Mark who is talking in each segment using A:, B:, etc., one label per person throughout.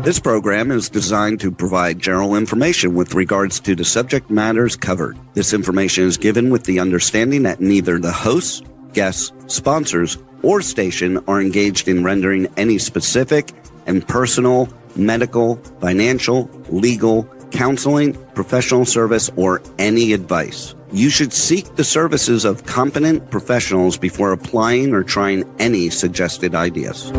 A: This program is designed to provide general information with regards to the subject matters covered. This information is given with the understanding that neither the hosts, guests, sponsors, or station are engaged in rendering any specific and personal, medical, financial, legal, counseling, professional service, or any advice. You should seek the services of competent professionals before applying or trying any suggested ideas.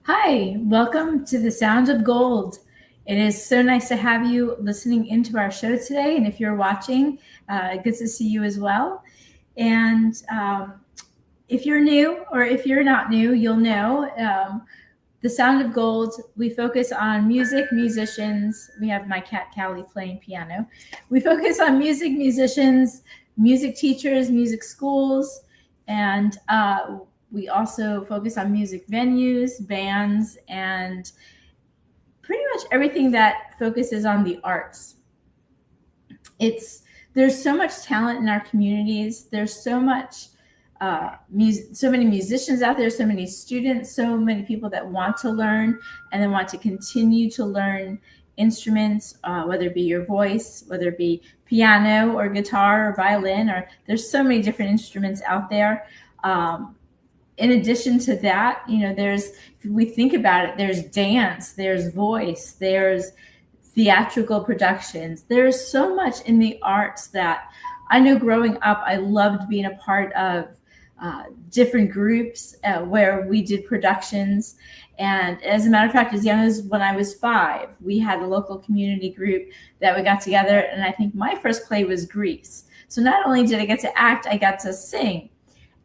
B: Hi, welcome to the Sound of Gold. It is so nice to have you listening into our show today. And if you're watching, good to see you as well. And if you're new or if you're not new, you'll know the Sound of Gold, we focus on music, musicians. We have my cat Callie playing piano. We focus on music, musicians, music teachers, music schools, and we also focus on music venues, bands, and pretty much everything that focuses on the arts. There's so much talent in our communities. There's so much, so many musicians out there, so many students, so many people that want to learn and then want to continue to learn instruments, whether it be your voice, whether it be piano or guitar or violin, or there's so many different instruments out there. In addition to that, if we think about it, there's dance, there's voice, there's theatrical productions. There's so much in the arts that I know growing up, I loved being a part of different groups where we did productions. And as a matter of fact, as young as when I was 5, we had a local community group that we got together. And I think my first play was Grease. So not only did I get to act, I got to sing.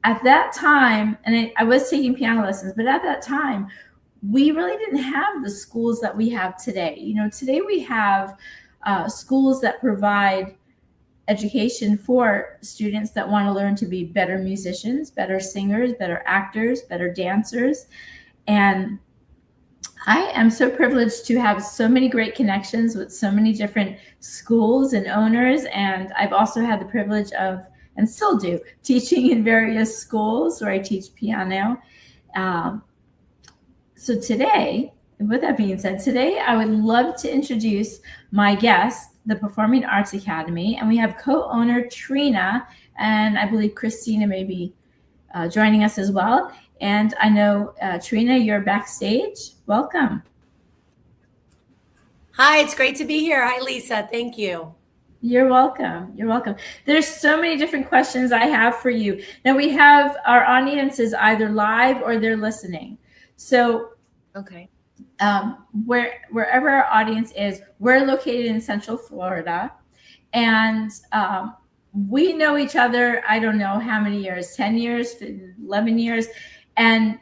B: At that time, and I was taking piano lessons, but at that time, we really didn't have the schools that we have today. Today we have schools that provide education for students that want to learn to be better musicians, better singers, better actors, better dancers. And I am so privileged to have so many great connections with so many different schools and owners. And I've also had the privilege of, and still do, teaching in various schools where I teach piano. So today, with that being said, today I would love to introduce my guest, the Performing Arts Academy, and we have co-owner Trina, and I believe Christina may be joining us as well. And I know, Trina, you're backstage. Welcome.
C: Hi, it's great to be here. Hi, Lisa. Thank you.
B: You're welcome. You're welcome. There's so many different questions I have for you. Now we have our audience is either live or they're listening. So,
C: okay.
B: Wherever our audience is, we're located in Central Florida, and we know each other. I don't know how many years, 10 years, 11 years, and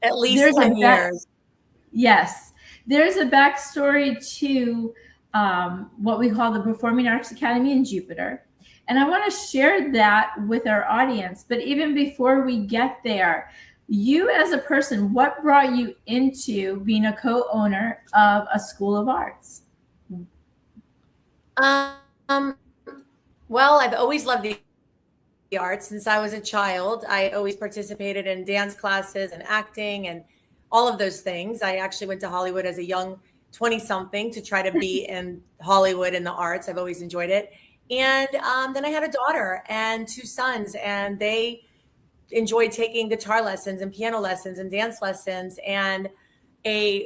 C: at least 10 years.
B: Yes, there's a backstory to what we call the Performing Arts Academy in Jupiter. And I want to share that with our audience. But even before we get there, you as a person, what brought you into being a co-owner of a school of arts?
C: Well, I've always loved the arts since I was a child. I always participated in dance classes and acting and all of those things. I actually went to Hollywood as a young 20-something to try to be in Hollywood in the arts. I've always enjoyed it. And then I had a daughter and 2 sons, and they enjoyed taking guitar lessons and piano lessons and dance lessons. And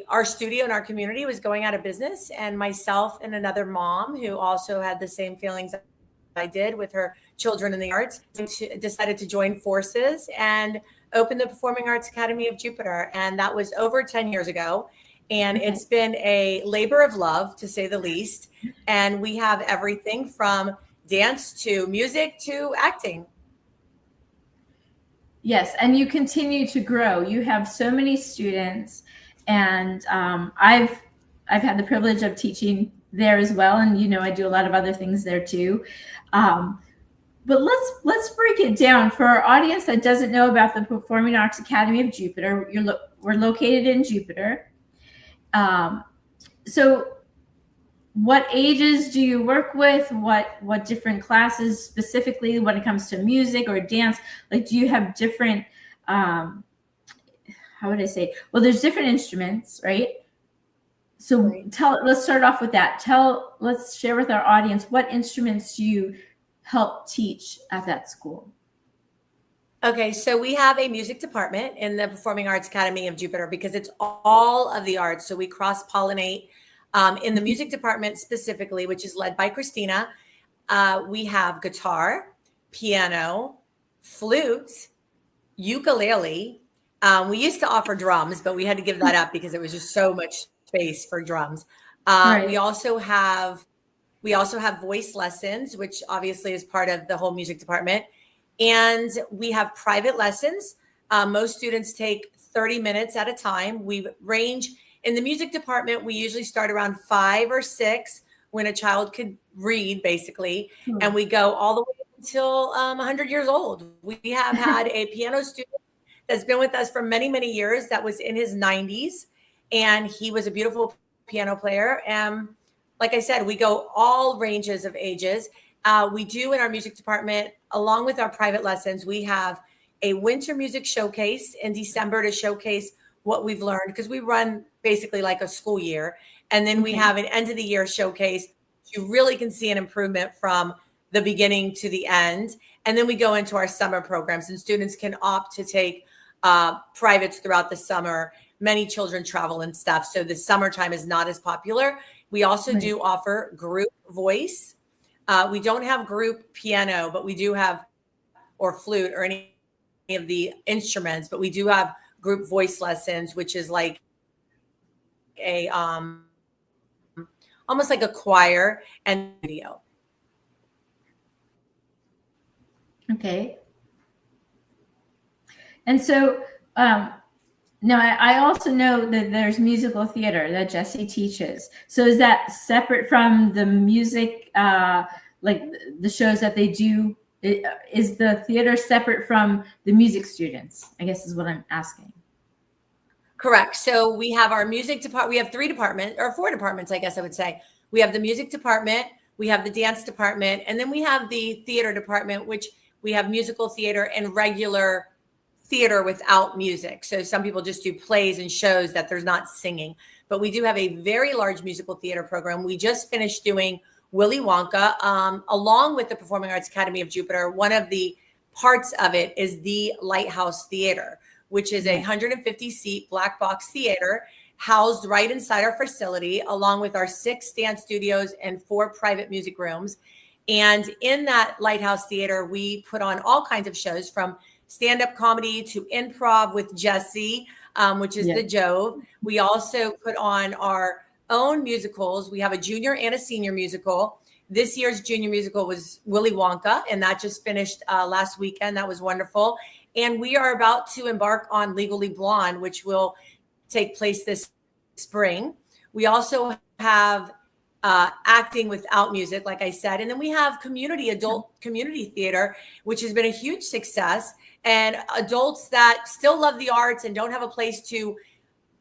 C: our studio in our community was going out of business. And myself and another mom who also had the same feelings I did with her children in the arts decided to join forces and open the Performing Arts Academy of Jupiter. And that was over 10 years ago. And it's been a labor of love, to say the least. And we have everything from dance to music to acting.
B: Yes, and you continue to grow. You have so many students, and I've had the privilege of teaching there as well. And, I do a lot of other things there too. But let's break it down for our audience that doesn't know about the Performing Arts Academy of Jupiter. We're located in Jupiter. So what ages do you work with? What different classes specifically when it comes to music or dance? Like, do you have different, how would I say? Well, there's different instruments, right? So let's start off with that. Let's share with our audience, what instruments do you help teach at that school?
C: Okay, so we have a music department in the Performing Arts Academy of Jupiter because it's all of the arts. So we cross-pollinate in the music department specifically, which is led by Christina. We have guitar, piano, flute, ukulele. We used to offer drums, but we had to give that up because it was just so much space for drums.
B: Right.
C: We also have voice lessons, which obviously is part of the whole music department. And we have private lessons. Most students take 30 minutes at a time. We range in the music department. We usually start around 5 or 6 when a child could read, basically. And we go all the way until 100 years old. We have had a piano student that's been with us for many, many years that was in his 90s. And he was a beautiful piano player. And like I said, we go all ranges of ages. We do in our music department, along with our private lessons, we have a winter music showcase in December to showcase what we've learned, because we run basically like a school year. And then we have an end of the year showcase. You really can see an improvement from the beginning to the end. And then we go into our summer programs, and students can opt to take privates throughout the summer. Many children travel and stuff, so the summertime is not as popular. We also do offer group voice. We don't have group piano, but we do have, or flute or any of the instruments, but we do have group voice lessons, which is like a almost like a choir and video.
B: Okay. And so now I also know that there's musical theater that Jessie teaches. So is that separate from the music, like the shows that they do? Is the theater separate from the music students, I guess is what I'm asking.
C: Correct. So we have our music department. We have 3 departments, or 4 departments, I guess I would say. We have the music department, we have the dance department, and then we have the theater department, which we have musical theater and regular theater without music. So some people just do plays and shows that there's not singing, but we do have a very large musical theater program. We just finished doing Willy Wonka, along with the Performing Arts Academy of Jupiter. One of the parts of it is the Lighthouse Theater, which is a 150-seat black box theater housed right inside our facility, along with our 6 dance studios and 4 private music rooms. And in that Lighthouse Theater, we put on all kinds of shows, from stand-up comedy to improv with Jessie, which is the Jove. We also put on our own musicals. We have a junior and a senior musical. This year's junior musical was Willy Wonka, and that just finished last weekend. That was wonderful. And we are about to embark on Legally Blonde, which will take place this spring. We also have acting without music, like I said. And then we have adult community theater, which has been a huge success. And adults that still love the arts and don't have a place to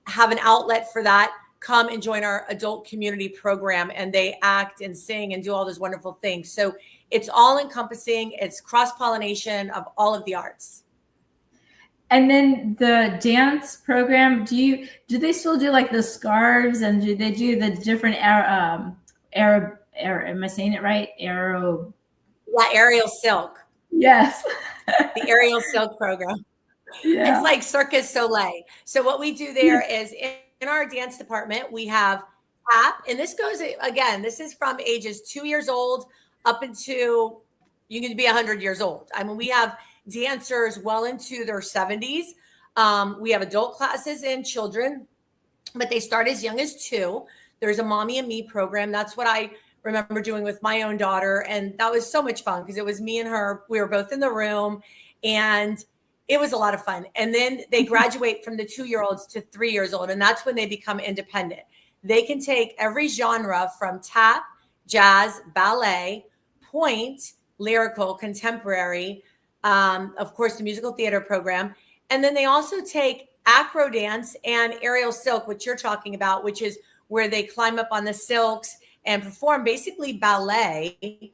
C: have an outlet for that come and join our adult community program, and they act and sing and do all those wonderful things. So it's all encompassing. It's cross-pollination of all of the arts.
B: And then the dance program, do they still do like the scarves, and do they do the different am I saying it right? Aerial
C: silk.
B: Yes.
C: The aerial silk program. Yeah. It's like Circus Soleil. So what we do there is in our dance department, we have tap, and this goes, again, this is from ages 2 years old up into, you can be 100 years old. I mean, we have dancers well into their 70s. We have adult classes and children, but they start as young as 2. There's a Mommy and Me program. That's what I remember doing with my own daughter. And that was so much fun because it was me and her. We were both in the room, and it was a lot of fun. And then they graduate from the 2-year-olds to 3 years old, and that's when they become independent. they can take every genre from tap, jazz, ballet, point, lyrical, contemporary, of course, the musical theater program. And then they also take acro dance and aerial silk, which you're talking about, which is where they climb up on the silks and perform basically ballet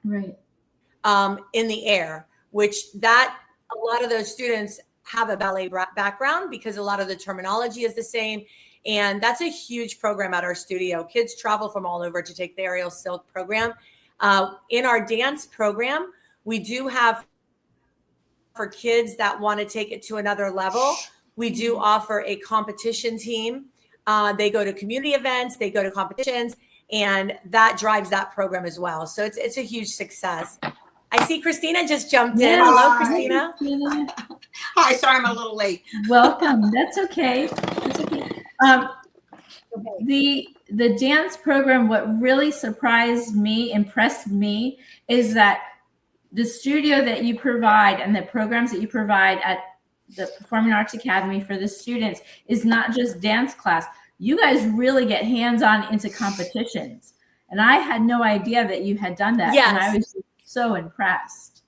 B: Right.
C: In the air, which that a lot of those students have a ballet background because a lot of the terminology is the same. And that's a huge program at our studio. Kids travel from all over to take the aerial silk program. In our dance program, we do have, for kids that want to take it to another level, we do offer a competition team. They go to community events, they go to competitions, and that drives that program as well. So it's a huge success. I see Christina just jumped in. Hello, Christina.
B: Hi, Christina.
D: Hi, sorry I'm a little late.
B: Welcome. That's okay. That's okay. The dance program, what really surprised me, impressed me, is that the studio that you provide and the programs that you provide at the Performing Arts Academy for the students is not just dance class. You guys really get hands-on into competitions. And I had no idea that you had done that.
C: Yes.
B: And I was so impressed.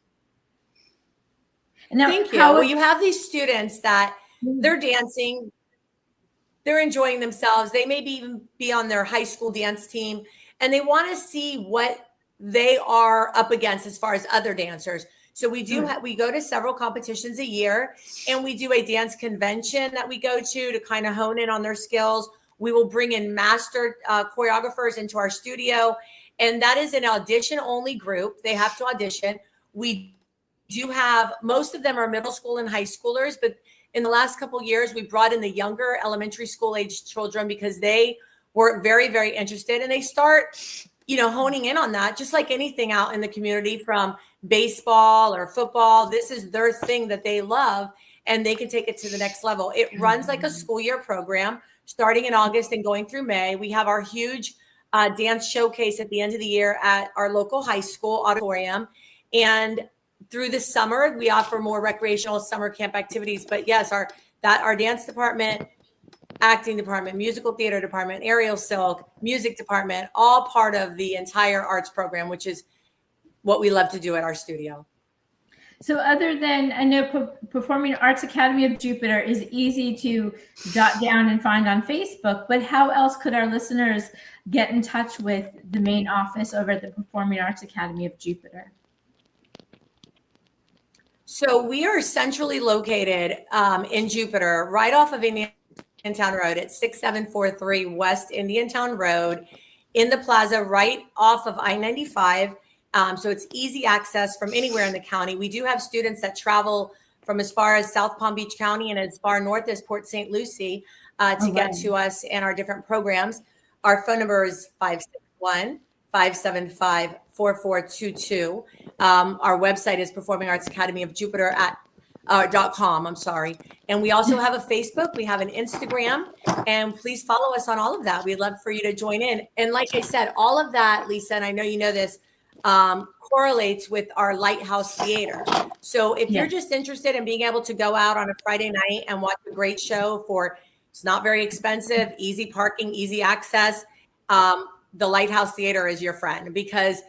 B: And now,
C: thank you. Well, you have these students that they're dancing, they're enjoying themselves. They may even be on their high school dance team, and they want to see what they are up against as far as other dancers. So we do we go to several competitions a year, and we do a dance convention that we go to kind of hone in on their skills. We will bring in master choreographers into our studio, and that is an audition only group. They have to audition. We do have, most of them are middle school and high schoolers, but in the last couple of years, we brought in the younger elementary school age children because they were very, very interested, and they start, honing in on that, just like anything out in the community, from baseball or football. This is their thing that they love, and they can take it to the next level. It runs like a school year program starting in August and going through May. We have our huge dance showcase at the end of the year at our local high school auditorium. And through the summer, we offer more recreational summer camp activities. But yes, our dance department, acting department, musical theater department, aerial silk, music department, all part of the entire arts program, which is what we love to do at our studio.
B: So other than, I know Performing Arts Academy of Jupiter is easy to jot down and find on Facebook, but how else could our listeners get in touch with the main office over at the Performing Arts Academy of Jupiter?
C: So we are centrally located in Jupiter, right off of Indiantown Road at 6743 West Indiantown Road, in the plaza right off of I-95. So it's easy access from anywhere in the county. We do have students that travel from as far as South Palm Beach County and as far north as Port St. Lucie to get to us and our different programs. Our phone number is 561-575-4422. Our website is Performing Arts Academy of Jupiter .com. And we also have a Facebook. We have an Instagram, and please follow us on all of that. We'd love for you to join in. And like I said, all of that, Lisa, and I know you know this, correlates with our Lighthouse Theater. So if you're just interested in being able to go out on a Friday night and watch a great show it's not very expensive, easy parking, easy access, the Lighthouse Theater is your friend, because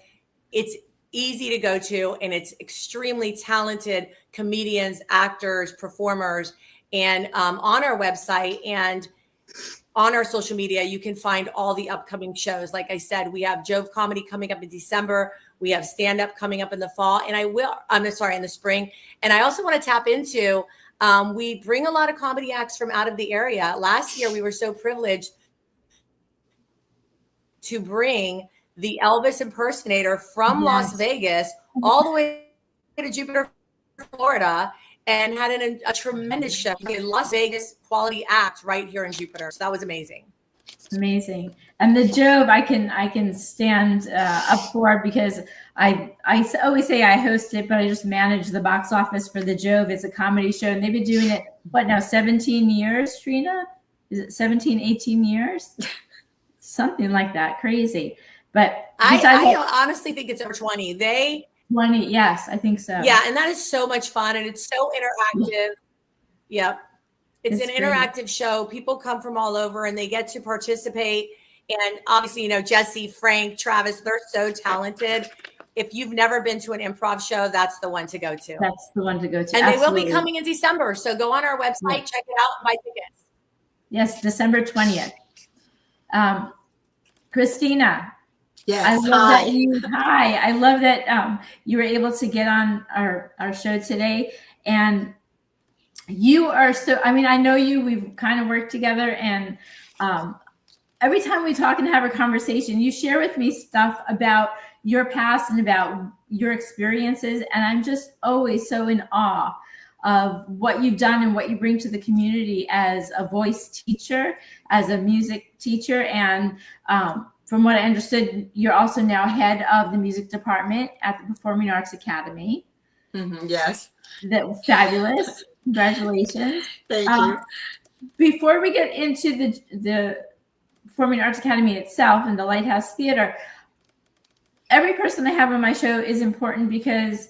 C: it's easy to go to, and it's extremely talented comedians, actors, performers. And on our website and on our social media, you can find all the upcoming shows. Like I said, we have Jove Comedy coming up in December. We have stand-up coming up in the fall, and in the spring. And I also want to tap into, we bring a lot of comedy acts from out of the area. Last year, we were so privileged to bring the Elvis impersonator from Las Vegas all the way to Jupiter, Florida, and had a tremendous show. We had Las Vegas quality act right here in Jupiter. So that was amazing.
B: Amazing. And the Jove, I can stand up for, because I always say I host it, but I just manage the box office for the Jove. It's a comedy show, and they've been doing it, 17 years, Trina? Is it 17, 18 years? Something like that. Crazy. But
C: I honestly think it's over 20.
B: 20, yes, I think so.
C: Yeah, and that is so much fun, and it's so interactive. Yep. It's an
B: great.
C: interactive show. People come from all over and they get to participate. And obviously, Jesse, Frank, Travis, they're so talented. If you've never been to an improv show, that's the one to go to.
B: That's the one to go to.
C: And
B: Absolutely.
C: they will be coming in December. So go on our website, check it out, and buy tickets.
B: Yes, December 20th. Christina.
D: Yes.
B: I love that you were able to get on our show today. And you are so, I know you, we've kind of worked together, and every time we talk and have a conversation, you share with me stuff about your past and about your experiences. And I'm just always so in awe of what you've done and what you bring to the community as a voice teacher, as a music teacher. And from what I understood, you're also now head of the music department at the Performing Arts Academy.
D: Mm-hmm, yes.
B: That was fabulous. Congratulations.
D: Thank you.
B: Before we get into the Performing Arts Academy itself and the Lighthouse Theater, every person I have on my show is important, because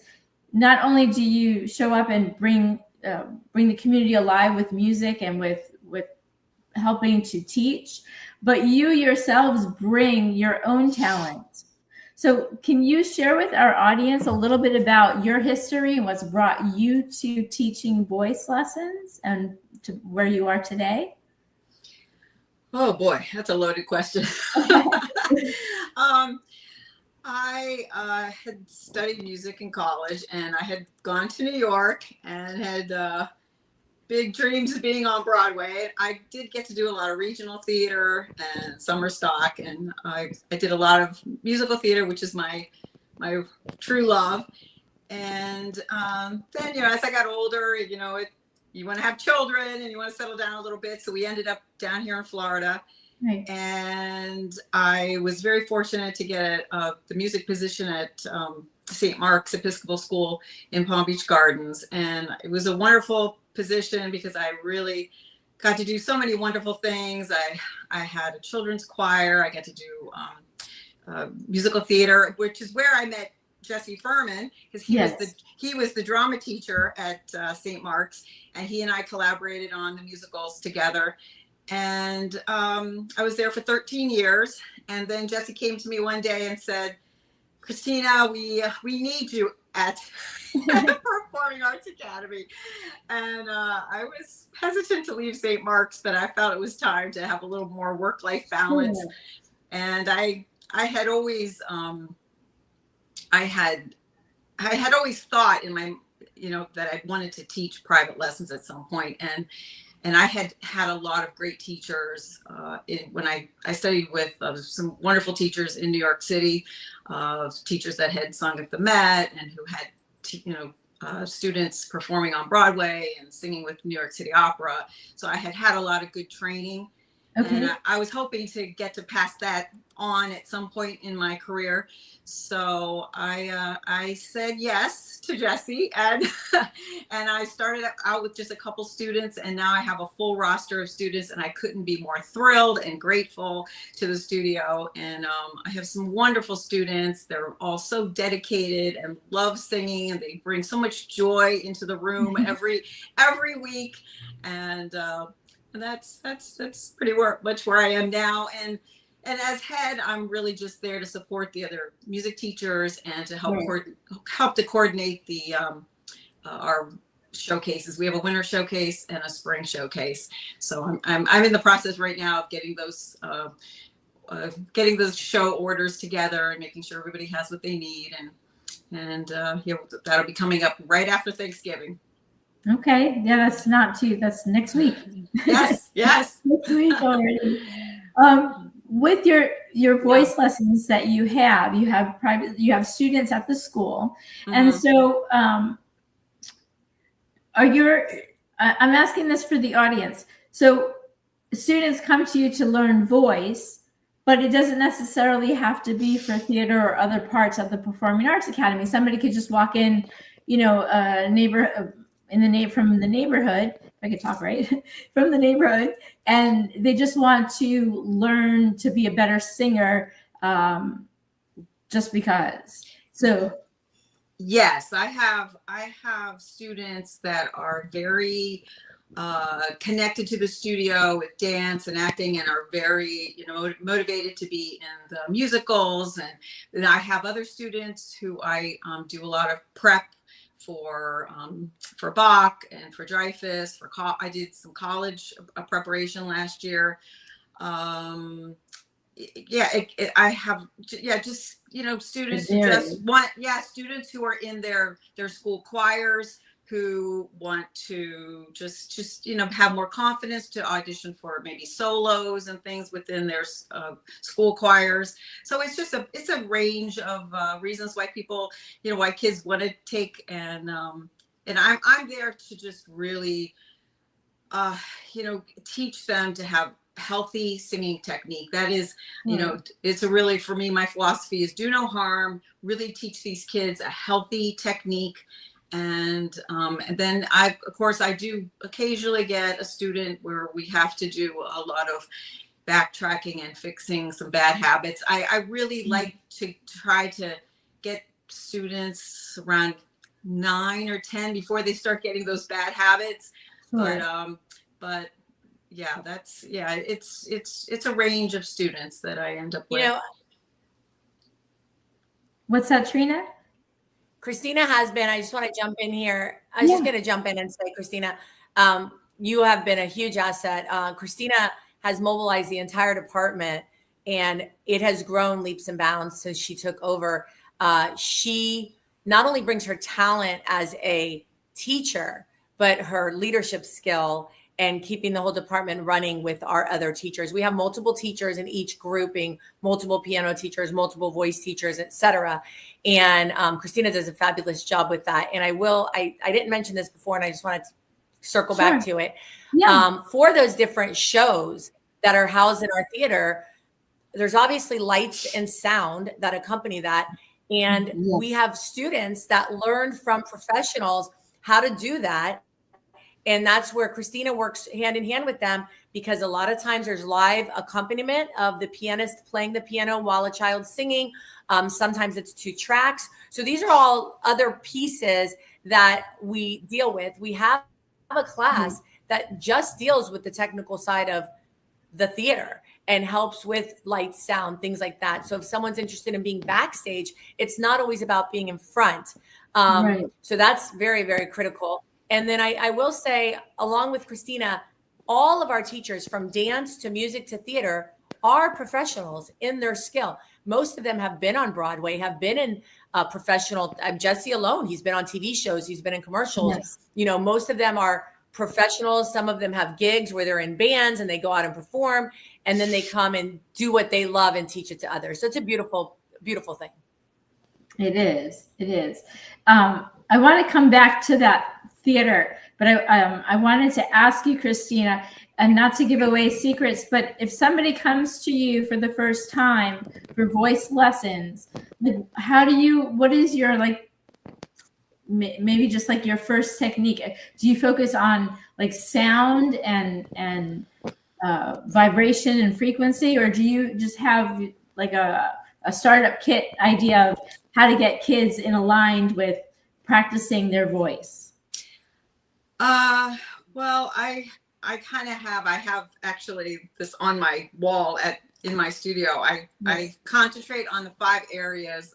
B: not only do you show up and bring the community alive with music and with helping to teach, but you yourselves bring your own talent. So can you share with our audience a little bit about your history and what's brought you to teaching voice lessons and to where you are today?
D: Oh boy, that's a loaded question. I had studied music in college, and I had gone to New York and had big dreams of being on Broadway. I did get to do a lot of regional theater and summer stock, and I did a lot of musical theater, which is my true love. And then, as I got older, you want to have children and you want to settle down a little bit. So we ended up down here in Florida.
B: Right.
D: And I was very fortunate to get the music position at St. Mark's Episcopal School in Palm Beach Gardens. And it was a wonderful position because I really got to do so many wonderful things. I had a children's choir. I got to do musical theater, which is where I met Jesse Furman, because he was the drama teacher at St. Mark's, and he and I collaborated on the musicals together. And I was there for 13 years. And then Jesse came to me one day and said, "Christina, we need you at Performing Arts Academy." And I was hesitant to leave St. Mark's, but I felt it was time to have a little more work-life balance. Sure. And I had always I had always thought in my, that I wanted to teach private lessons at some point. And I had a lot of great teachers when I studied with some wonderful teachers in New York City, teachers that had sung at the Met and who had, students performing on Broadway and singing with New York City Opera. So I had a lot of good training. Okay. And I was hoping to get to pass that on at some point in my career. So I said yes to Jesse, and I started out with just a couple students, and now I have a full roster of students, and I couldn't be more thrilled and grateful to the studio. And I have some wonderful students. They're all so dedicated and love singing, and they bring so much joy into the room every week. And that's pretty much where I am now. And as head, I'm really just there to support the other music teachers and to help to coordinate the our showcases. We have a winter showcase and a spring showcase. So I'm in the process right now of getting those show orders together and making sure everybody has what they need. And that'll be coming up right after Thanksgiving.
B: Okay. Yeah, that's next week.
D: Yes.
B: Next week already. With your voice lessons that you have students at the school. Mm-hmm. And so I'm asking this for the audience. So students come to you to learn voice, but it doesn't necessarily have to be for theater or other parts of the Performing Arts Academy. Somebody could just walk in, from the neighborhood, if I could talk right, from the neighborhood, and they just want to learn to be a better singer, just because. So,
D: yes, I have students that are very connected to the studio with dance and acting and are very, motivated to be in the musicals. And then I have other students who I do a lot of prep for Bach and for Dreyfus. I did some college preparation last year. I have just students who just want students who are in their school choirs, who want to just have more confidence to audition for maybe solos and things within their school choirs. So it's a range of reasons why people, why kids want to take, and I'm there to just really teach them to have healthy singing technique. That is, it's a really, for me, my philosophy is do no harm, really teach these kids a healthy technique. And then I do occasionally get a student where we have to do a lot of backtracking and fixing some bad habits. I really like to try to get students around 9 or 10 before they start getting those bad habits. Sure. But yeah, it's a range of students that I end up with.
B: What's that, Trina?
C: Christina has been, I just want to jump in here. I was just going to jump in and say, Christina, you have been a huge asset. Christina has mobilized the entire department, and it has grown leaps and bounds since she took over. She not only brings her talent as a teacher, but her leadership skill and keeping the whole department running with our other teachers. We have multiple teachers in each grouping, multiple piano teachers, multiple voice teachers, etc. And Christina does a fabulous job with that. And I didn't mention this before, and I just wanted to circle back to it. Yeah. For those different shows that are housed in our theater, there's obviously lights and sound that accompany that. And we have students that learn from professionals how to do that. And that's where Christina works hand in hand with them, because a lot of times there's live accompaniment of the pianist playing the piano while a child's singing. Sometimes it's 2 tracks. So these are all other pieces that we deal with. We have a class that just deals with the technical side of the theater and helps with light, sound, things like that. So if someone's interested in being backstage, it's not always about being in front. So that's very, very critical. And then I will say, along with Christina, all of our teachers from dance to music to theater are professionals in their skill. Most of them have been on Broadway, have been in professional. Jesse alone, he's been on TV shows, he's been in commercials. Yes. Most of them are professionals. Some of them have gigs where they're in bands and they go out and perform, and then they come and do what they love and teach it to others. So it's a beautiful, beautiful thing.
B: It is. It is. I want to come back to that theater, but I wanted to ask you, Christina, and not to give away secrets, but if somebody comes to you for the first time for voice lessons, what is your, maybe just your first technique? Do you focus on sound and vibration and frequency, or do you just have a startup kit idea of how to get kids aligned with practicing their voice?
D: Well, I have actually this on my wall in my studio. I concentrate on the 5 areas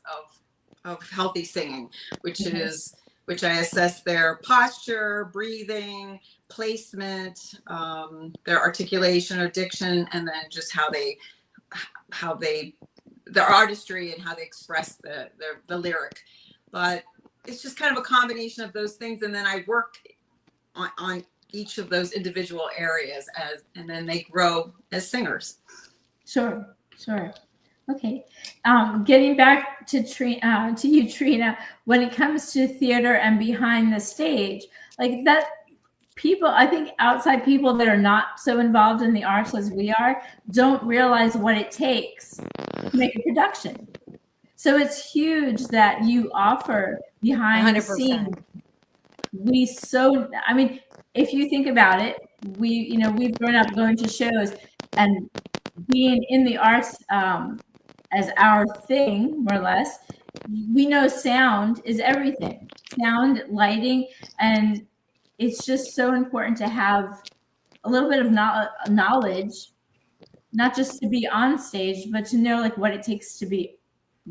D: of healthy singing, which I assess their posture, breathing, placement, their articulation or diction, and then just their artistry and how they express the lyric. But it's just kind of a combination of those things, and then I work on each of those individual areas and then they grow as singers. Sure.
B: Okay. Getting back to you, Trina, when it comes to theater and behind the stage, that, people, I think outside people that are not so involved in the arts as we are, don't realize what it takes to make a production. So it's huge that you offer behind 100%. The scenes. If you think about it, we've grown up going to shows and being in the arts as our thing, more or less. We know sound is everything. Sound, lighting, and it's just so important to have a little bit of knowledge, not just to be on stage, but to know like what it takes to be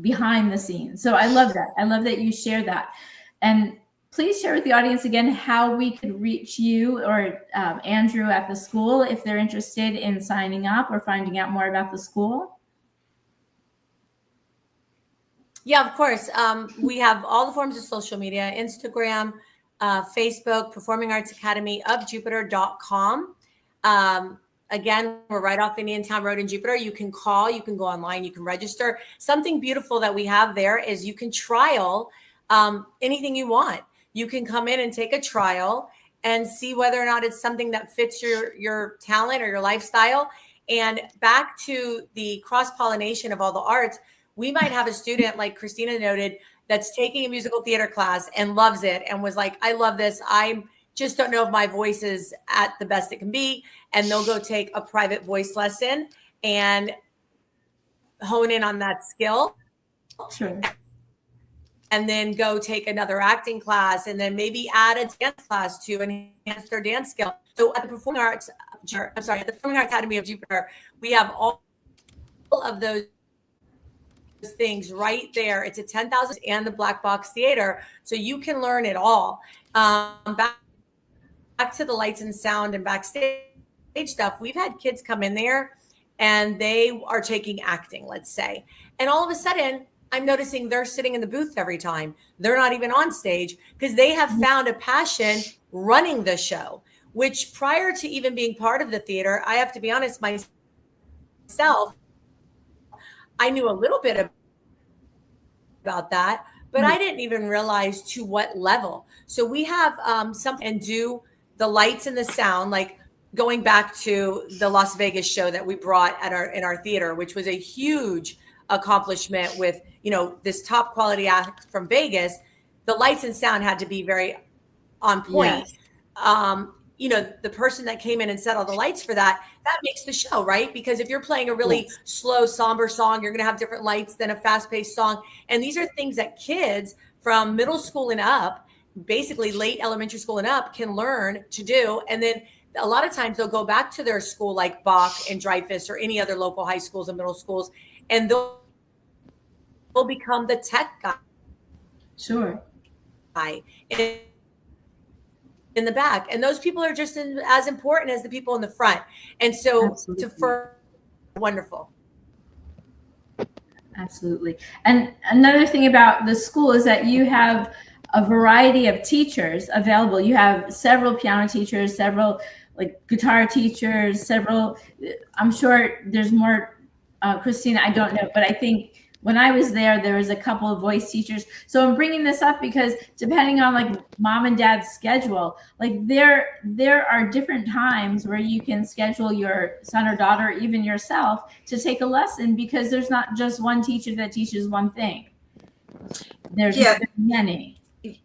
B: behind the scenes. So I love that. I love that you share that. And please share with the audience again how we could reach you or Andrew at the school if they're interested in signing up or finding out more about the school.
C: Yeah, of course. We have all the forms of social media, Instagram, Facebook, Performing Arts Academy of Jupiter.com. Again, we're right off Indiantown Road in Jupiter. You can call, you can go online, you can register. Something beautiful that we have there is you can trial anything you want. You can come in and take a trial and see whether or not it's something that fits your talent or your lifestyle. And back to the cross-pollination of all the arts, we might have a student, like Christina noted, that's taking a musical theater class and loves it and was like, I love this. I just don't know if my voice is at the best it can be. And they'll go take a private voice lesson and hone in on that skill.
B: Sure.
C: And then go take another acting class and then maybe add a dance class to enhance their dance skill. So at the Performing Arts Academy of Jupiter, we have all of those things right there. It's a 10,000 and the Black Box Theater. So you can learn it all. Back to the lights and sound and backstage stuff. We've had kids come in there and they are taking acting, let's say. And all of a sudden, I'm noticing they're sitting in the booth every time. They're not even on stage because they have found a passion running the show, which prior to even being part of the theater, I have to be honest, myself, I knew a little bit about that, but I didn't even realize to what level. So we have something and do the lights and the sound, like going back to the Las Vegas show that we brought in our theater, which was a huge accomplishment with, this top quality act from Vegas. The lights and sound had to be very on point. Yes. The person that came in and set all the lights for that makes the show, right? Because if you're playing a really slow, somber song, you're going to have different lights than a fast-paced song. And these are things that kids from middle school and up, basically late elementary school and up, can learn to do. And then a lot of times they'll go back to their school like Bach and Dreyfus or any other local high schools and middle schools, and they'll become the tech guy.
B: Sure.
C: In the back, and those people are just as important as the people in the front. And so wonderful.
B: Absolutely. And another thing about the school is that you have a variety of teachers available. You have several piano teachers, several like guitar teachers, several, I'm sure there's more, Christina, I don't know, but I think when I was there was a couple of voice teachers. So I'm bringing this up because depending on like mom and dad's schedule, like there are different times where you can schedule your son or daughter, even yourself, to take a lesson, because there's not just one teacher that teaches one thing. There's many.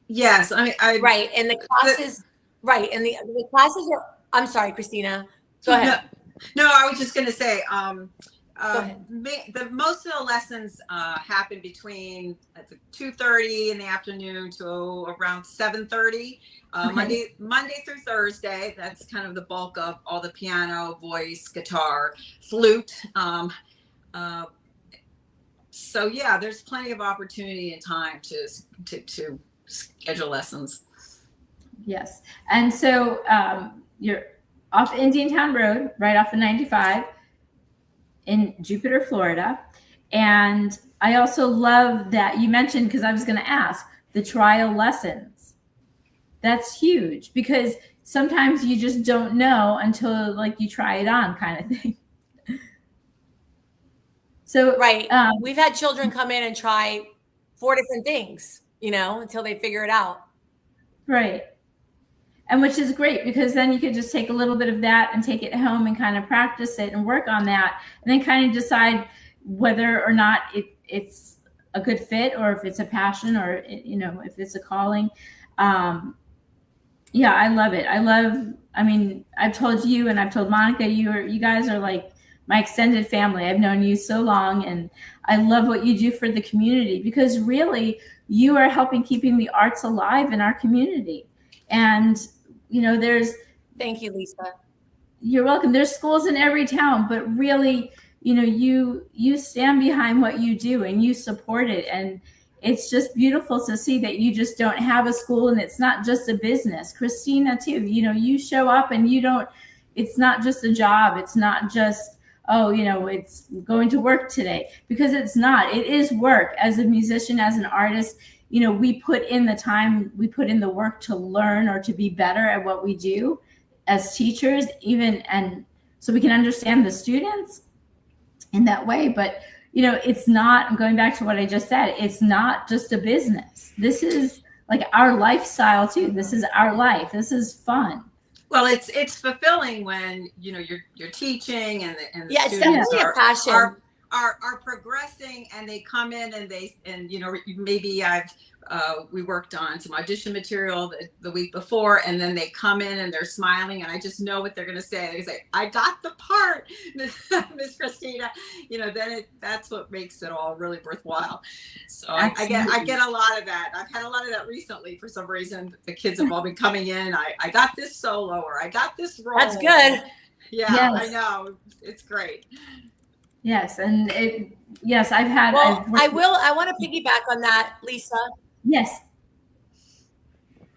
D: Yes, I
C: right. And the classes, right. And the classes are, I'm sorry, Christina, go ahead.
D: No, I was just going to say, most of the lessons happen between 2:30 in the afternoon to around 7:30, Monday through Thursday. That's kind of the bulk of all the piano, voice, guitar, flute. So yeah, there's plenty of opportunity and time to schedule lessons.
B: Yes, and so you're off Indiantown Road, right off of 95. In Jupiter, Florida. And I also love that you mentioned, because I was going to ask, the trial lessons. That's huge, because sometimes you just don't know until like you try it on, kind of thing. So
C: right. We've had children come in and try 4 different things, until they figure it out.
B: Right. And which is great, because then you could just take a little bit of that and take it home and kind of practice it and work on that, and then kind of decide whether or not it's a good fit, or if it's a passion, or if it's a calling. Yeah, I love it. I've told you and I've told Monica, you guys are like my extended family. I've known you so long, and I love what you do for the community, because really you are helping keeping the arts alive in our community. And there's
C: Thank you, Lisa.
B: You're welcome. There's schools in every town, but really, you stand behind what you do and you support it. And it's just beautiful to see that you just don't have a school and it's not just a business. Christina too, you show up and it's not just a job. It's not just, it's going to work today, because it's not. It is work. As a musician, as an artist, we put in the time, we put in the work to learn or to be better at what we do as teachers, and so we can understand the students in that way. But it's not, I'm going back to what I just said, it's not just a business. This is like our lifestyle too. This is our life. This is fun.
D: Well, it's fulfilling when you're teaching and the
C: it's
D: students
C: definitely a passion.
D: Are progressing, and they come in and maybe we worked on some audition material the week before, and then they come in and they're smiling, and I just know what they're going to say. They say, "I got the part, Miss Christina." That's what makes it all really worthwhile. So I get a lot of that. I've had a lot of that recently. For some reason, the kids have all been coming in. I got this solo, or I got this role.
C: That's good.
D: Yeah, yes. I know. It's great.
B: Yes, and I've had.
C: Well, I want to piggyback on that, Lisa.
B: Yes.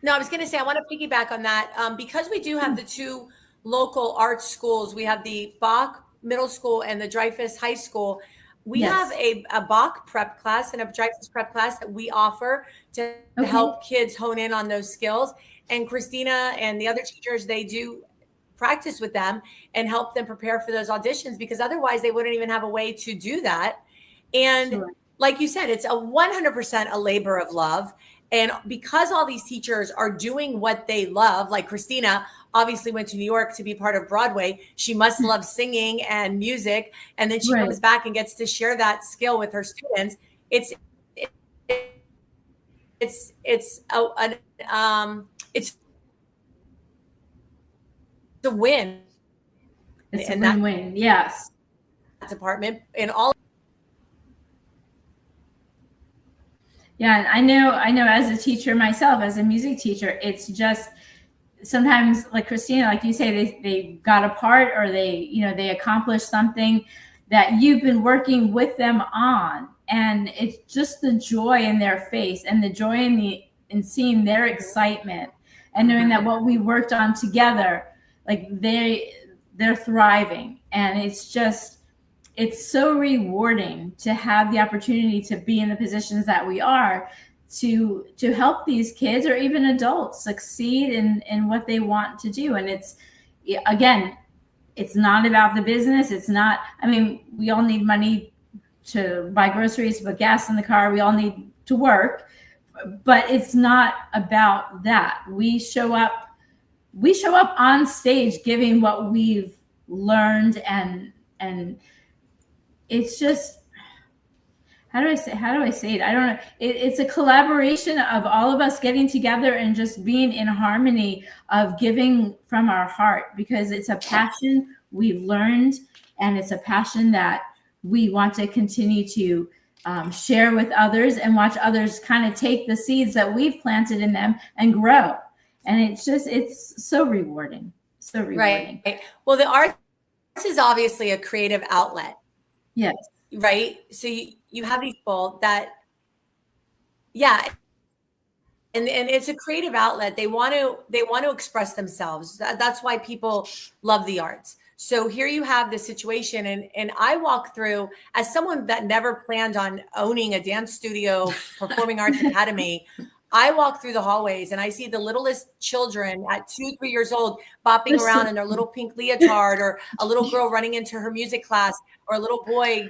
C: No, I was going to say, I want to piggyback on that because we do have the two local arts schools. We have the Bach Middle School and the Dreyfus High School. We have a Bach prep class and a Dreyfus prep class that we offer to help kids hone in on those skills. And Christina and the other teachers, they do practice with them and help them prepare for those auditions, because otherwise they wouldn't even have a way to do that. And like you said, it's 100% a labor of love. And because all these teachers are doing what they love, like Christina obviously went to New York to be part of Broadway. She must love singing and music. And then she comes back and gets to share that skill with her students. It's the win.
B: It's a win-win. Yes.
C: Department in all.
B: Yeah, and I know as a teacher myself, as a music teacher, it's just sometimes, like Christina, like you say, they got a part, or they accomplished something that you've been working with them on, and it's just the joy in their face and the joy in seeing their excitement and knowing that what we worked on together, like they're thriving. And it's so rewarding to have the opportunity to be in the positions that we are, to help these kids or even adults succeed in what they want to do. And it's not about the business. It's not, we all need money to buy groceries, to put gas in the car. We all need to work, but it's not about that. We show up on stage giving what we've learned, and it's just, how do I say it? I don't know. It's a collaboration of all of us getting together and just being in harmony of giving from our heart, because it's a passion we've learned, and it's a passion that we want to continue to share with others, and watch others kind of take the seeds that we've planted in them and grow. And it's so rewarding. So rewarding.
C: Right. Well, the arts is obviously a creative outlet.
B: Yes.
C: Right. So you have these people that, and it's a creative outlet. They want to express themselves. That's why people love the arts. So here you have this situation, and I walk through, as someone that never planned on owning a dance studio, performing arts academy, I walk through the hallways and I see the littlest children at 2-3 years old bopping around in their little pink leotard, or a little girl running into her music class, or a little boy,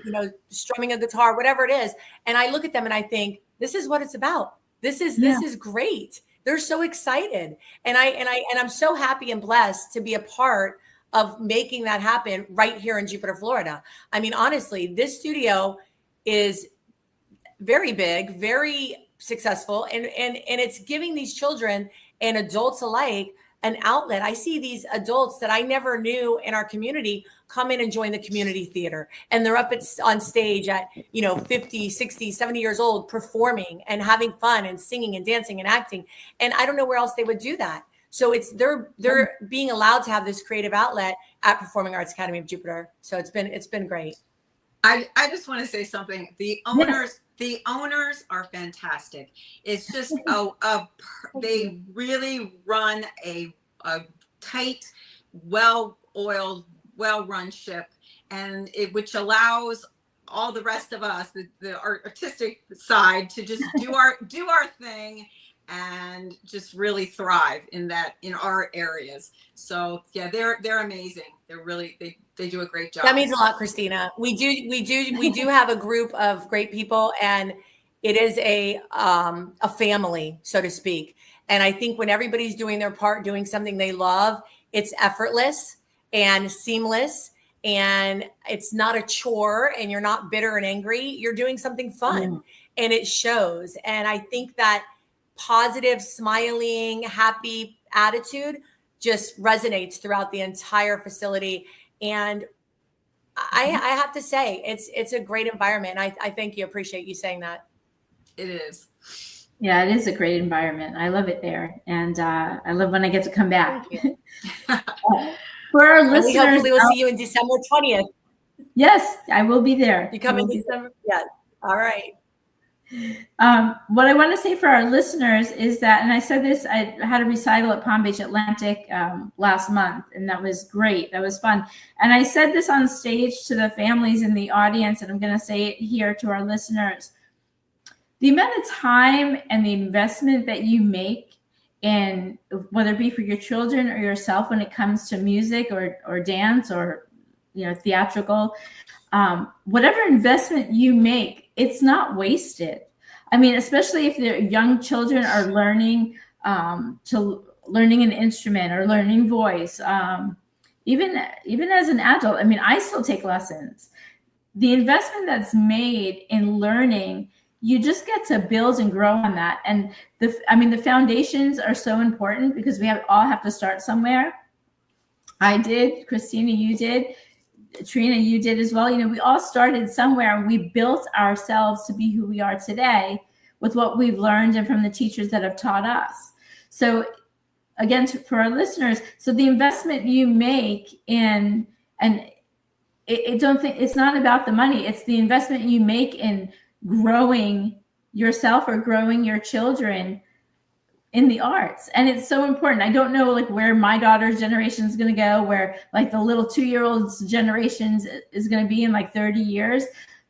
C: strumming a guitar, whatever it is. And I look at them and I think, this is what it's about. This is great. They're so excited. And I'm so happy and blessed to be a part of making that happen right here in Jupiter, Florida. Honestly, this studio is very big, very successful, and it's giving these children and adults alike an outlet. I see these adults that I never knew in our community come in and join the community theater, and they're up on stage at 50, 60, 70 years old, performing and having fun and singing and dancing and acting. And I don't know where else they would do that. So they're being allowed to have this creative outlet at Performing Arts Academy of Jupiter. So it's been great.
D: I just want to say something. The owners are fantastic. It's just they really run a tight, well-oiled, well-run ship, and which allows all the rest of us, the artistic side, to just do our thing and just really thrive in our areas. So yeah, they're amazing. They're really they do a great job.
C: That means a lot, Christina. We do have a group of great people, and it is a family, so to speak. And I think when everybody's doing their part, doing something they love, it's effortless and seamless, and it's not a chore, and you're not bitter and angry. You're doing something fun, and it shows. And I think that positive, smiling, happy attitude just resonates throughout the entire facility. And I have to say, it's a great environment. I thank you. Appreciate you saying that.
D: It is.
B: Yeah, it is a great environment. I love it there. And I love when I get to come back. For our listeners,
C: hopefully we'll see you in December 20th.
B: Yes, I will be there.
C: You come in December? Yeah. All right.
B: What I want to say for our listeners is that, and I said this, I had a recital at Palm Beach Atlantic last month, and that was great. That was fun. And I said this on stage to the families in the audience, and I'm going to say it here to our listeners. The amount of time and the investment that you make in, whether it be for your children or yourself when it comes to music or dance or theatrical, whatever investment you make, it's not wasted. I mean, especially if the young children are learning learning an instrument or learning voice, even as an adult. I mean, I still take lessons. The investment that's made in learning, you just get to build and grow on that. And the foundations are so important because we all have to start somewhere. I did, Christina, you did. Trina, you did as well. We all started somewhere, and we built ourselves to be who we are today with what we've learned and from the teachers that have taught us. So again, for our listeners, so the investment you make in, and it's not about the money, it's the investment you make in growing yourself or growing your children in the arts. And it's so important. I don't know where my daughter's generation is going to go, where the little 2-year-old's generation is going to be in 30 years.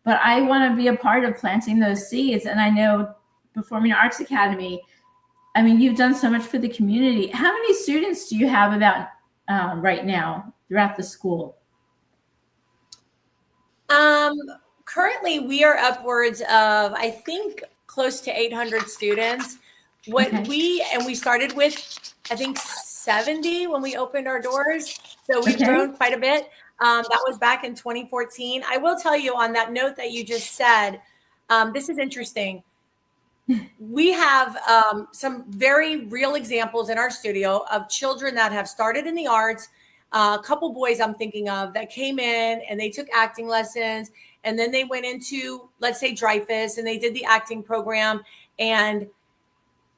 B: But I want to be a part of planting those seeds. And I know Performing Arts Academy, I mean, you've done so much for the community. How many students do you have about right now throughout the school?
C: Currently, we are upwards of, I think, close to 800 students. We started with, I think, 70 when we opened our doors. So we've grown quite a bit. That was back in 2014. I will tell you on that note that you just said, this is interesting. We have some very real examples in our studio of children that have started in the arts. A couple boys I'm thinking of that came in and they took acting lessons, and then they went into, let's say, Dreyfus, and they did the acting program, and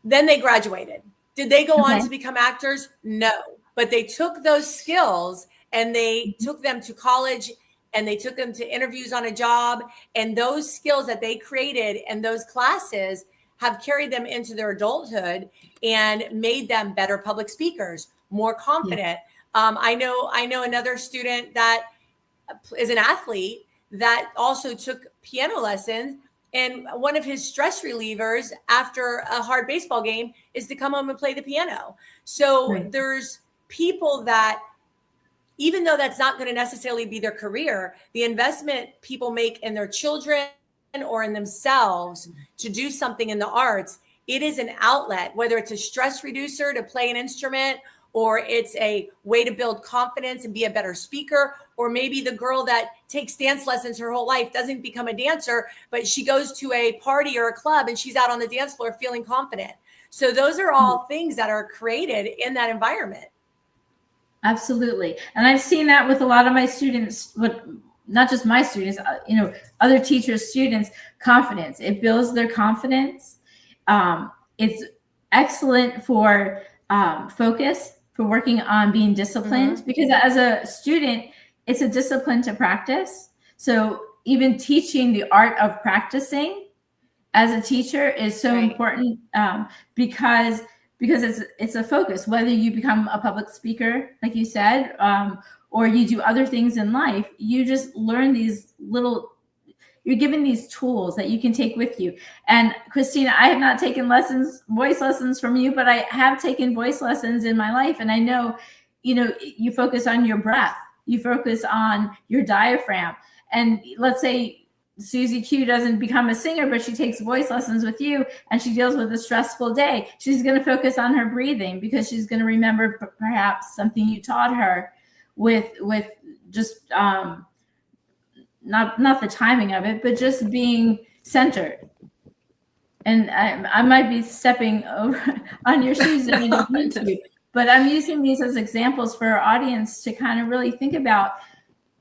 C: then they graduated. Did they go on to become actors? No, but they took those skills and they took them to college, and they took them to interviews on a job, and those skills that they created and those classes have carried them into their adulthood and made them better public speakers, more confident. I know another student that is an athlete that also took piano lessons, and one of his stress relievers after a hard baseball game is to come home and play the piano. So there's people that, even though that's not going to necessarily be their career, the investment people make in their children or in themselves to do something in the arts, it is an outlet, whether it's a stress reducer to play an instrument, or it's a way to build confidence and be a better speaker, or maybe the girl that takes dance lessons her whole life doesn't become a dancer, but she goes to a party or a club and she's out on the dance floor feeling confident. So those are all things that are created in that environment.
B: Absolutely. And I've seen that with a lot of my students, not just my students, other teachers' students, confidence. It builds their confidence. It's excellent for focus, for working on being disciplined, because as a student, it's a discipline to practice. So even teaching the art of practicing as a teacher is so important, because it's a focus. Whether you become a public speaker, like you said, or you do other things in life, you just learn these little. You're given these tools that you can take with you. And Christina, I have not taken voice lessons from you, but I have taken voice lessons in my life. And I know, you focus on your breath, you focus on your diaphragm. And let's say Susie Q doesn't become a singer, but she takes voice lessons with you and she deals with a stressful day. She's going to focus on her breathing, because she's going to remember perhaps something you taught her with just, not the timing of it, but just being centered. And I might be stepping over on your shoes, but I'm using these as examples for our audience to kind of really think about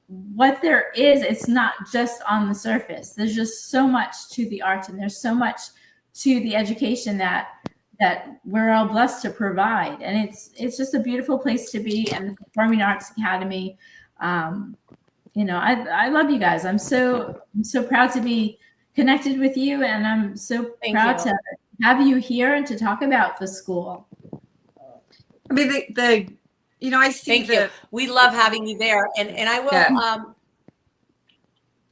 B: what there is. It's not just on the surface. There's just so much to the art, and there's so much to the education that we're all blessed to provide. And it's just a beautiful place to be. And the Performing Arts Academy, I love you guys. I'm so proud to be connected with you, and I'm so proud to have you here and to talk about the school.
D: I mean, I see.
C: Thank you. We love having you there, and I will,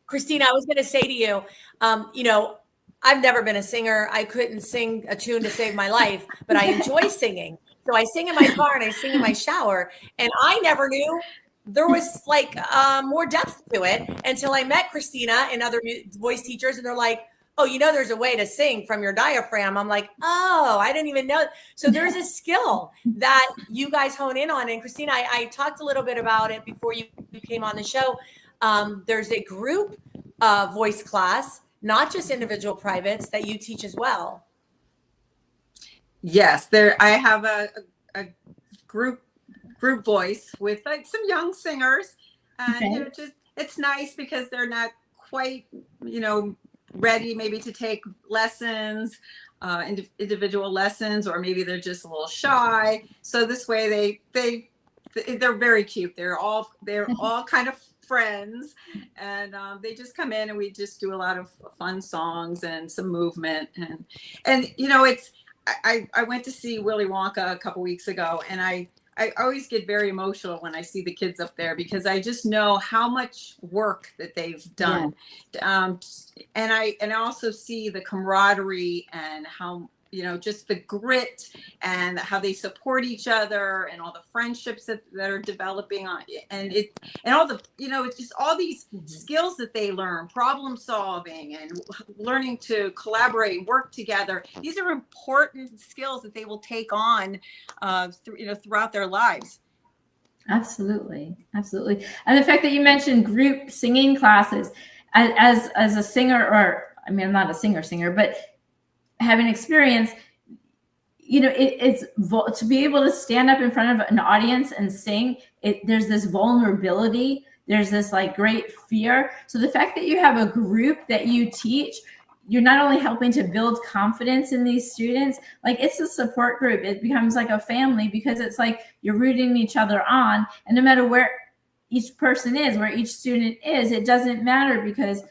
C: Christina. I was going to say to you, I've never been a singer. I couldn't sing a tune to save my life, but I enjoy singing. So I sing in my car and I sing in my shower, and I never knew there was like more depth to it until I met Christina and other voice teachers, and they're like, oh, there's a way to sing from your diaphragm. I'm like, oh, I didn't even know. So there's a skill that you guys hone in on. And Christina, I talked a little bit about it before you came on the show. There's a group voice class, not just individual privates, that you teach as well.
D: Yes, I have a group voice with like some young singers, and it's nice because they're not quite ready maybe to take lessons, individual lessons, or maybe they're just a little shy. So this way they're very cute. They're all kind of friends, and they just come in and we just do a lot of fun songs and some movement, and it's I went to see Willy Wonka a couple weeks ago, and I always get very emotional when I see the kids up there, because I just know how much work that they've done. And I also see the camaraderie and how, just the grit and how they support each other, and all the friendships that are developing on, and all the, it's just all these skills that they learn, problem solving and learning to collaborate, work together. These are important skills that they will take on throughout their lives.
B: Absolutely. And the fact that you mentioned group singing classes, as a singer, or I mean, I'm not a singer, but having experience, it's to be able to stand up in front of an audience and sing. There's this vulnerability. There's this like great fear. So the fact that you have a group that you teach, you're not only helping to build confidence in these students, like it's a support group. It becomes like a family, because it's like you're rooting each other on. And no matter where each person is, where each student is, it doesn't matter, because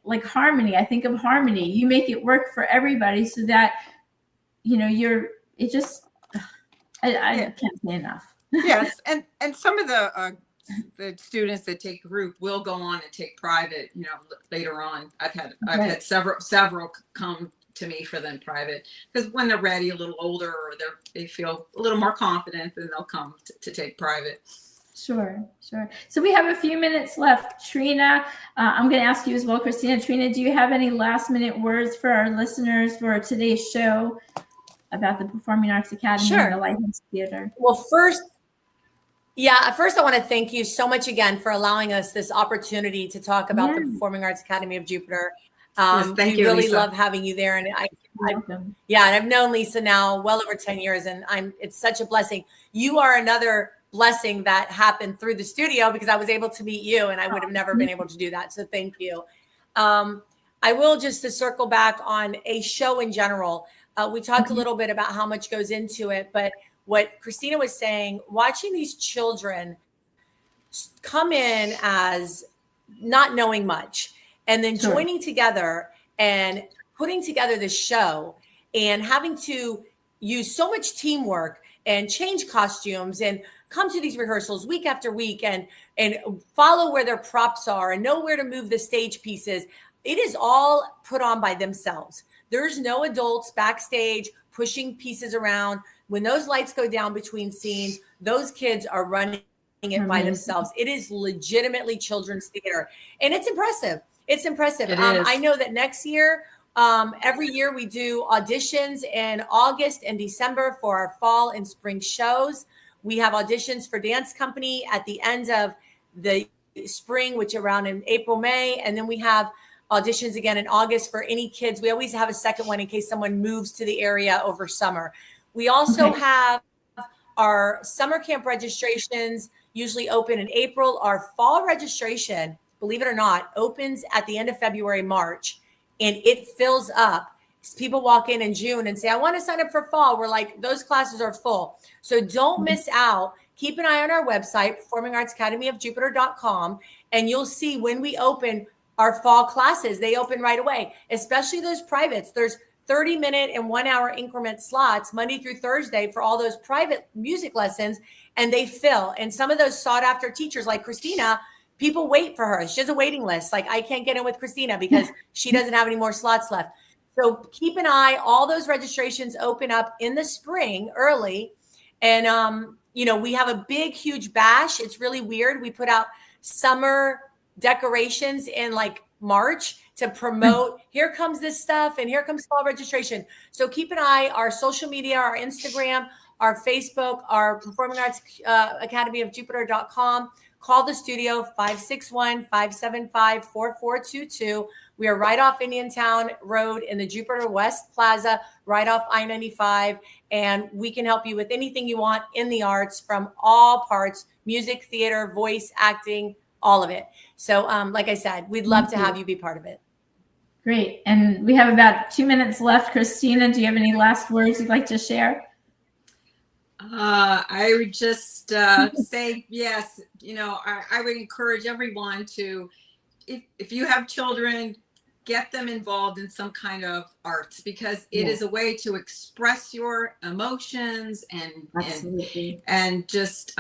B: like harmony, I think of harmony. You make it work for everybody, so that, I can't say enough.
D: Yes. And some of the students that take group will go on and take private, later on. I've had several come to me for them private, because when they're ready, a little older, or they feel a little more confident, then they'll come to take private.
B: Sure. So we have a few minutes left. Trina, I'm going to ask you as well, Christina. Trina, do you have any last minute words for our listeners for today's show about the Performing Arts Academy and the Lighthouse Theater?
C: Well, first, I want to thank you so much again for allowing us this opportunity to talk about the Performing Arts Academy of Jupiter.
D: Thank you,
C: really
D: Lisa.
C: Love having you there. And and I've known Lisa now well over 10 years, and it's such a blessing. You are another blessing that happened through the studio, because I was able to meet you, and I would have never been able to do that. So thank you. I will, just to circle back on a show in general. We talked a little bit about how much goes into it, but what Christina was saying, watching these children come in as not knowing much and then
B: Sure.
C: joining together and putting together this show and having to use so much teamwork and change costumes and come to these rehearsals week after week and follow where their props are and know where to move the stage pieces. It is all put on by themselves. There's no adults backstage pushing pieces around. When those lights go down between scenes, those kids are running it by themselves. It is legitimately children's theater, and it's impressive. It's impressive. I know that next year, every year we do auditions in August and December for our fall and spring shows. We have auditions for dance company at the end of the spring, which around in April, May, and then we have auditions again in August for any kids. We always have a second one in case someone moves to the area over summer. We also have our summer camp registrations usually open in April. Our fall registration, believe it or not, opens at the end of February, March, and it fills up. People walk in June and say, I want to sign up for fall. We're like, those classes are full. So don't miss out. Keep an eye on our website, performingartsacademyofjupiter.com, and you'll see when we open our fall classes. They open right away, especially those privates. There's 30-minute and 1-hour increment slots Monday through Thursday for all those private music lessons, and they fill. And some of those sought after teachers like Christina, people wait for her. She has a waiting list. Like, I can't get in with Christina because she doesn't have any more slots left. So keep an eye. All those registrations open up in the spring early. And, we have a big, huge bash. It's really weird. We put out summer decorations in like March to promote, here comes this stuff and here comes fall registration. So keep an eye, our social media, our Instagram, our Facebook, our Performing Arts Academy of Jupiter.com. Call the studio 561-575-4422. We are right off Indiantown Road in the Jupiter West Plaza, right off I-95. And we can help you with anything you want in the arts from all parts, music, theater, voice, acting, all of it. So like I said, we'd love to have you be part of it.
B: Great. And we have about 2 minutes left. Christina, do you have any last words you'd like to share?
D: I would just say, yes, I would encourage everyone to, if you have children, get them involved in some kind of arts, because it is a way to express your emotions and just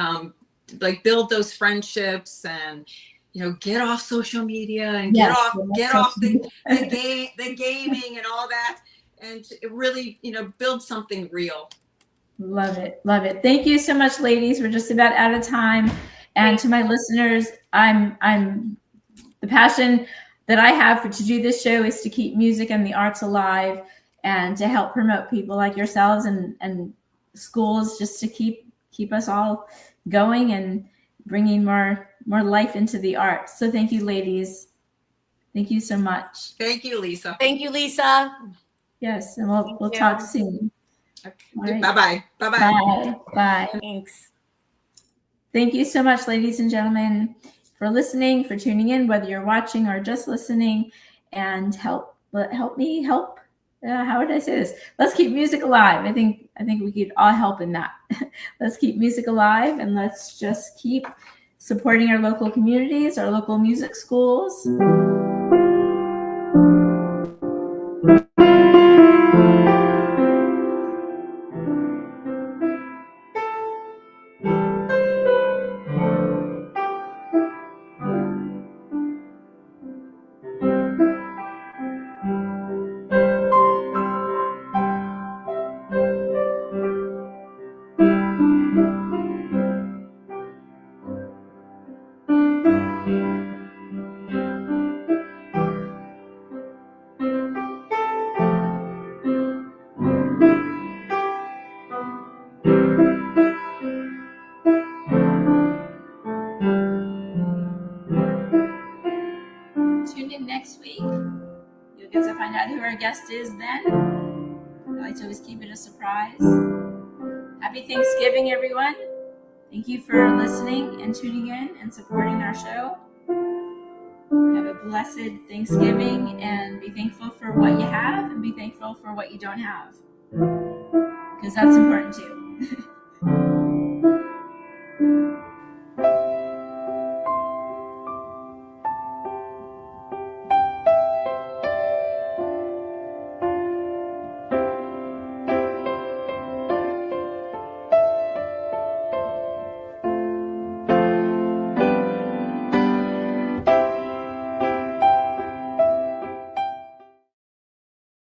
D: like build those friendships and get off social media and get off the gaming and all that, and really build something real.
B: Love it. Love it. Thank you so much, ladies. We're just about out of time. And to my listeners, I'm the passion that I have to do this show is to keep music and the arts alive and to help promote people like yourselves and schools, just to keep us all going and bringing more life into the arts. So thank you, ladies. Thank you so much.
D: Thank you, Lisa.
C: Thank you, Lisa.
B: Yes, and we'll talk soon.
D: Right. Bye-bye. Bye-bye.
B: Bye. Bye.
C: Thanks.
B: Thank you so much, ladies and gentlemen, for listening, for tuning in, whether you're watching or just listening, and help me help. How would I say this? Let's keep music alive. I think we could all help in that. Let's keep music alive, and let's just keep supporting our local communities, our local music schools. Tune in next week. You'll get to find out who our guest is then. I like to always keep it a surprise. Happy Thanksgiving, everyone. Thank you for listening and tuning in and supporting our show. Have a blessed Thanksgiving and be thankful for what you have and be thankful for what you don't have, because that's important too.